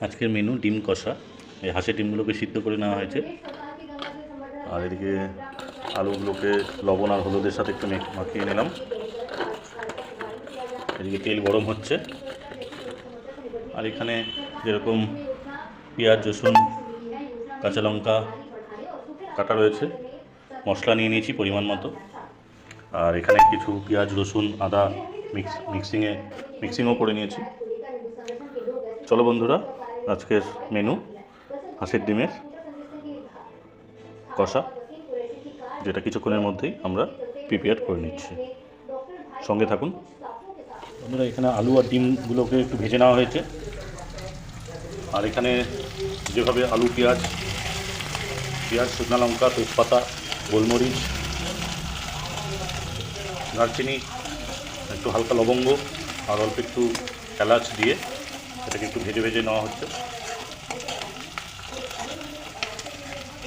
আজকের মেনু ডিম কষা। এই হাঁসের ডিমগুলোকে সিদ্ধ করে নেওয়া হয়েছে, আর এদিকে আলুগুলোকে লবণ আর হলুদের সাথে একটু মাখিয়ে নিলাম। এদিকে তেল গরম হচ্ছে, আর এখানে যেরকম পেঁয়াজ, রসুন, কাঁচা লঙ্কা কাটা রয়েছে, মশলা নিয়ে নিয়েছি পরিমাণ মতো। আর এখানে কিছু পেঁয়াজ, রসুন, আদা মিক্সিংও করে নিয়েছি। চলো বন্ধুরা, আজকের মেনু হাঁসের ডিমের কষা, যেটা কিছুক্ষণের মধ্যেই আমরা প্রিপেয়ার করে নিচ্ছি। সঙ্গে থাকুন বন্ধুরা। এখানে আলু আর ডিমগুলোকে একটু ভেজে নেওয়া হয়েছে, আর এখানে যেভাবে আলু, পেঁয়াজ, শুকনো লঙ্কা, তেজপাতা, গোলমরিচ, দারচিনি, একটু হালকা লবঙ্গ আর অল্প একটু এলাচ দিয়ে এটাকে একটু ভেজে ভেজে নেওয়া হচ্ছে।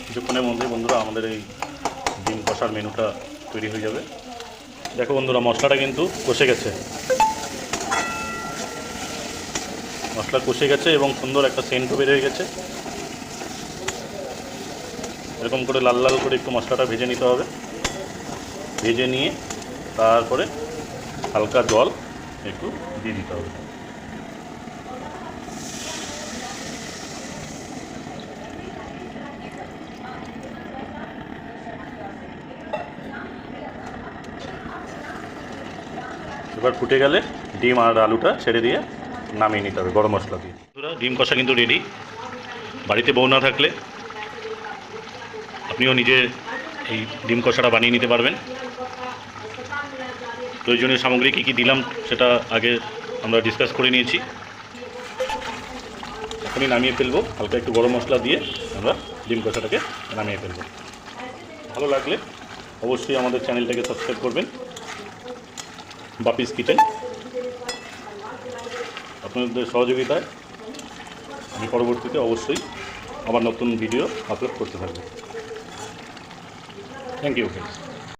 কিছুক্ষণের মধ্যে বন্ধুরা আমাদের এই ডিম কষার মেনুটা তৈরি হয়ে যাবে। দেখো বন্ধুরা, মশলাটা কিন্তু কষে গেছে, মশলা কষে গেছে এবং সুন্দর একটা সেন্টও বের হয়ে গেছে। এরকম করে লাল লাল করে একটু মশলাটা ভেজে নিতে হবে। ভেজে নিয়ে তারপরে হালকা জল একটু দিয়ে দিতে হবে। এবার ফুটে গেলে ডিম আর আলুটা ছেড়ে দিয়ে নামিয়ে নিতে হবে গরম মশলা দিয়ে। ডিম কষা কিন্তু রেডি। বাড়িতে বউ না থাকলে আপনিও নিজে এই ডিম কষাটা বানিয়ে নিতে পারবেন। প্রয়োজনীয় সামগ্রী কী কী দিলাম সেটা আগে আমরা ডিসকাস করে নিয়েছি। এখনই নামিয়ে ফেলবো, হালকা একটু গরম মশলা দিয়ে আমরা ডিম কষাটাকে নামিয়ে ফেলবো। ভালো লাগলে অবশ্যই আমাদের চ্যানেলটাকে সাবস্ক্রাইব করবেন, বাপিস কিচেন। আপনাদের সহযোগিতায় আমি পরবর্তীতে অবশ্যই আবার নতুন ভিডিও আপলোড করতে থাকবো। Thank you friends.